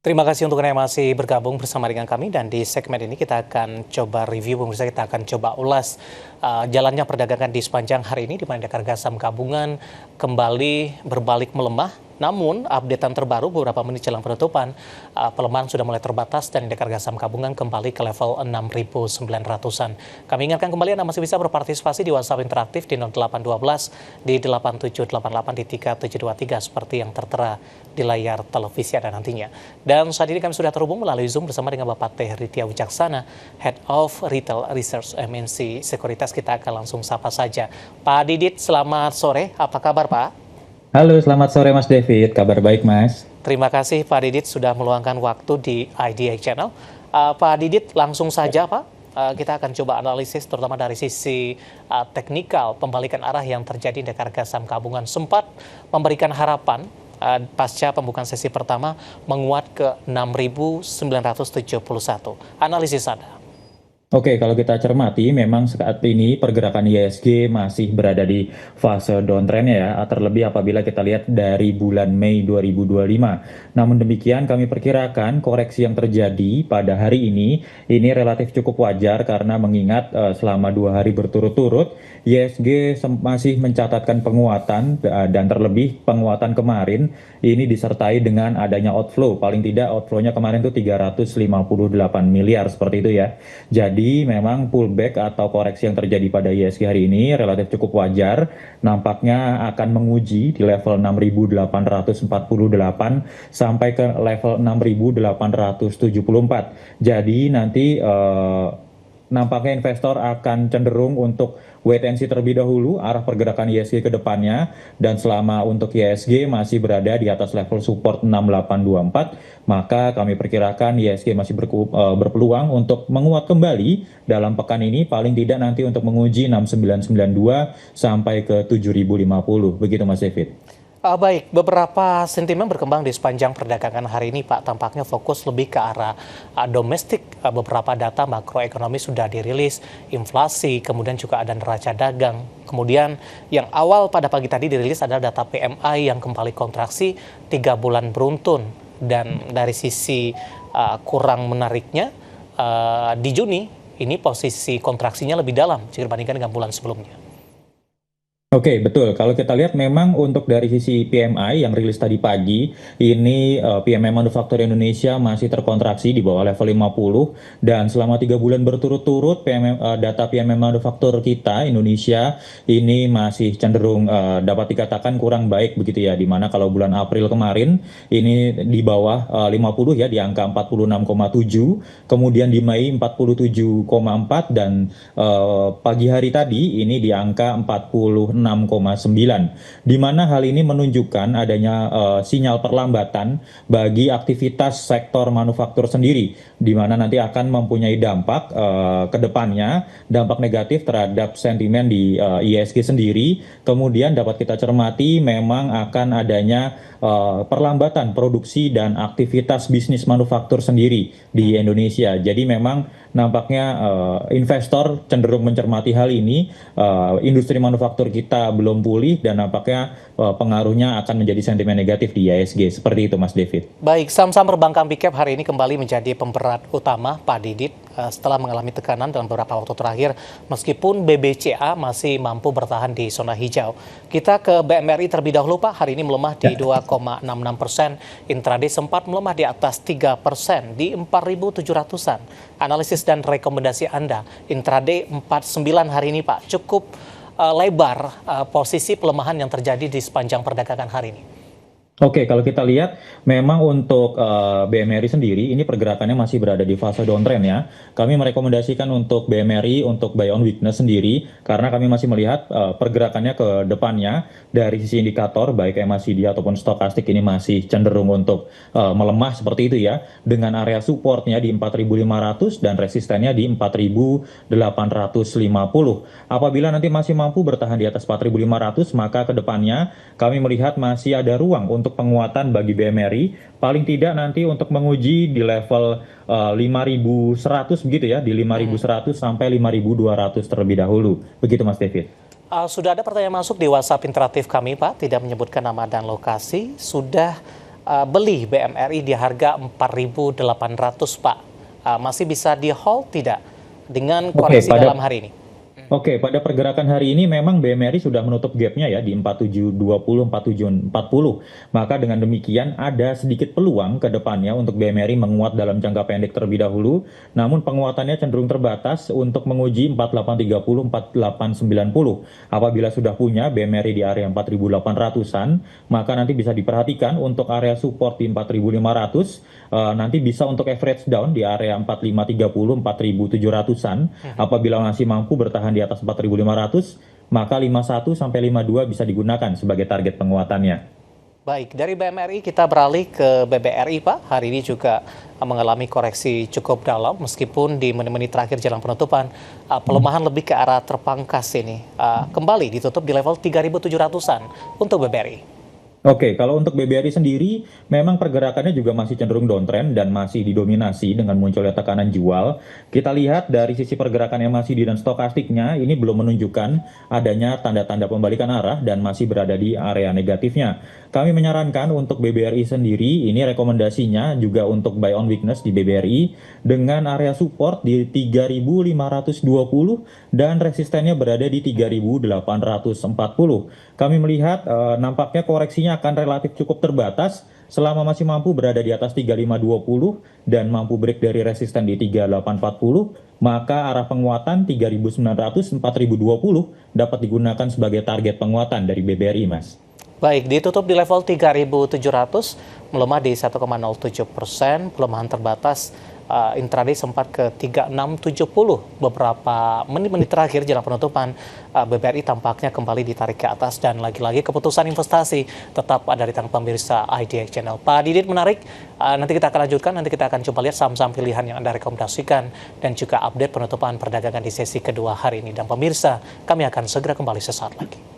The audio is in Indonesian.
Terima kasih untuk Anda yang masih bergabung bersama dengan kami dan di segmen ini kita akan coba review, pemirsa, kita akan coba ulas jalannya perdagangan di sepanjang hari ini di mana harga saham gabungan kembali berbalik melemah. Namun updatean terbaru beberapa menit jelang penutupan, pelemahan sudah mulai terbatas dan indeks harga saham gabungan kembali ke level 6.900-an. Kami ingatkan kembali Anda masih bisa berpartisipasi di WhatsApp interaktif di 0812 di 8788 di 3723 seperti yang tertera di layar televisi Anda nantinya. Dan saat ini kami sudah terhubung melalui Zoom bersama dengan Bapak Teh Ritya Wicaksana, Head of Retail Research MNC Sekuritas. Kita akan langsung sapa saja. Pak Didit, selamat sore. Apa kabar, Pak? Halo, selamat sore Mas David. Kabar baik, Mas? Terima kasih Pak Didit sudah meluangkan waktu di IDX Channel. Pak Didit, langsung saja Pak. Kita akan coba analisis terutama dari sisi teknikal pembalikan arah yang terjadi di harga saham gabungan sempat memberikan harapan pasca pembukaan sesi pertama menguat ke 6.971. Analisis Anda. Oke, kalau kita cermati, memang saat ini pergerakan IHSG masih berada di fase downtrend ya, terlebih apabila kita lihat dari bulan Mei 2025. Namun demikian, kami perkirakan koreksi yang terjadi pada hari ini relatif cukup wajar karena mengingat selama 2 hari berturut-turut, IHSG masih mencatatkan penguatan dan terlebih penguatan kemarin ini disertai dengan adanya outflow. Paling tidak outflow-nya kemarin itu 358 miliar seperti itu ya. Jadi memang pullback atau koreksi yang terjadi pada IHSG hari ini relatif cukup wajar, nampaknya akan menguji di level 6.848 sampai ke level 6.874. Jadi nanti nampaknya investor akan cenderung untuk wait and see terlebih dahulu arah pergerakan IHSG ke depannya, dan selama untuk IHSG masih berada di atas level support 6824, maka kami perkirakan IHSG masih berpeluang untuk menguat kembali dalam pekan ini, paling tidak nanti untuk menguji 6992 sampai ke 7050. Begitu Mas David. Baik, beberapa sentimen berkembang di sepanjang perdagangan hari ini, Pak. Tampaknya fokus lebih ke arah domestik. Beberapa data makroekonomi sudah dirilis, inflasi, kemudian juga ada neraca dagang. Kemudian yang awal pada pagi tadi dirilis adalah data PMI yang kembali kontraksi 3 bulan beruntun. Dan dari sisi kurang menariknya, di Juni ini posisi kontraksinya lebih dalam jika dibandingkan dengan bulan sebelumnya. Oke, betul. Kalau kita lihat memang untuk dari sisi PMI yang rilis tadi pagi, ini PMI Manufaktur Indonesia masih terkontraksi di bawah level 50, dan selama 3 bulan berturut-turut data PMI Manufaktur kita Indonesia ini masih cenderung dapat dikatakan kurang baik begitu ya, dimana kalau bulan April kemarin ini di bawah 50 ya, di angka 46,7, kemudian di Mei 47,4, dan pagi hari tadi ini di angka 46,9, di mana hal ini menunjukkan adanya sinyal perlambatan bagi aktivitas sektor manufaktur sendiri, di mana nanti akan mempunyai dampak ke depannya, dampak negatif terhadap sentimen di IHSG sendiri. Kemudian dapat kita cermati memang akan adanya perlambatan produksi dan aktivitas bisnis manufaktur sendiri di Indonesia. Jadi memang nampaknya investor cenderung mencermati hal ini. Industri manufaktur kita belum pulih dan nampaknya pengaruhnya akan menjadi sentimen negatif di IHSG. Seperti itu Mas David. Baik, saham-saham perbankan big cap hari ini kembali menjadi pemberat utama Pak Didit setelah mengalami tekanan dalam beberapa waktu terakhir, meskipun BBCA masih mampu bertahan di zona hijau. Kita ke BMRI terlebih dahulu Pak, hari ini melemah di 2,66%, intraday sempat melemah di atas 3% di 4.700-an. Analisis dan rekomendasi Anda, intraday 49 hari ini Pak, cukup lebar posisi pelemahan yang terjadi di sepanjang perdagangan hari ini. Oke, kalau kita lihat memang untuk BMRI sendiri ini pergerakannya masih berada di fase downtrend ya. Kami merekomendasikan untuk BMRI untuk buy on weakness sendiri karena kami masih melihat pergerakannya ke depannya dari sisi indikator baik MACD ataupun stokastik ini masih cenderung untuk melemah seperti itu ya, dengan area supportnya di 4.500 dan resistennya di 4.850. Apabila nanti masih mampu bertahan di atas 4.500, maka ke depannya kami melihat masih ada ruang untuk penguatan bagi BMRI, paling tidak nanti untuk menguji di level 5.100 begitu ya, di 5.100 sampai 5.200 terlebih dahulu. Begitu Mas David. Sudah ada pertanyaan masuk di WhatsApp interaktif kami Pak, tidak menyebutkan nama dan lokasi. Sudah beli BMRI di harga 4.800, Pak. Masih bisa di hold tidak dengan koreksi dalam hari ini? Oke, pada pergerakan hari ini memang BMRI sudah menutup gapnya ya di 4720, 4740. Maka dengan demikian ada sedikit peluang ke depannya untuk BMRI menguat dalam jangka pendek terlebih dahulu. Namun penguatannya cenderung terbatas untuk menguji 4830, 4890. Apabila sudah punya BMRI di area 4800-an, maka nanti bisa diperhatikan untuk area support di 4500. Nanti bisa untuk average down di area 4530, 4700-an. Apabila masih mampu bertahan di atas 4.500, maka 51 sampai 52 bisa digunakan sebagai target penguatannya. Baik, dari BMRI kita beralih ke BBRI, Pak. Hari ini juga mengalami koreksi cukup dalam, meskipun di menit-menit terakhir jelang penutupan, pelemahan lebih ke arah terpangkas ini. Kembali ditutup di level 3.700-an untuk BBRI. Oke, kalau untuk BBRI sendiri, memang pergerakannya juga masih cenderung downtrend dan masih didominasi dengan munculnya tekanan jual. Kita lihat dari sisi pergerakan MACD dan stokastiknya, ini belum menunjukkan adanya tanda-tanda pembalikan arah dan masih berada di area negatifnya. Kami menyarankan untuk BBRI sendiri, ini rekomendasinya juga untuk buy on weakness di BBRI dengan area support di 3.520 dan resistennya berada di 3.840. Kami melihat nampaknya koreksinya akan relatif cukup terbatas selama masih mampu berada di atas 3520 dan mampu break dari resisten di 3840, maka arah penguatan 3900 4020 dapat digunakan sebagai target penguatan dari BBRI, Mas. Baik, ditutup di level 3.700, melemah di 1,07%, pelemahan terbatas. Intraday sempat ke 3670 beberapa menit-menit terakhir jelang penutupan. BBRI tampaknya kembali ditarik ke atas dan lagi-lagi keputusan investasi tetap ada di tangan pemirsa IDX Channel. Pak Didit, menarik. Nanti kita akan lanjutkan, nanti kita akan coba lihat saham-saham pilihan yang Anda rekomendasikan dan juga update penutupan perdagangan di sesi kedua hari ini. Dan pemirsa, kami akan segera kembali sesaat lagi.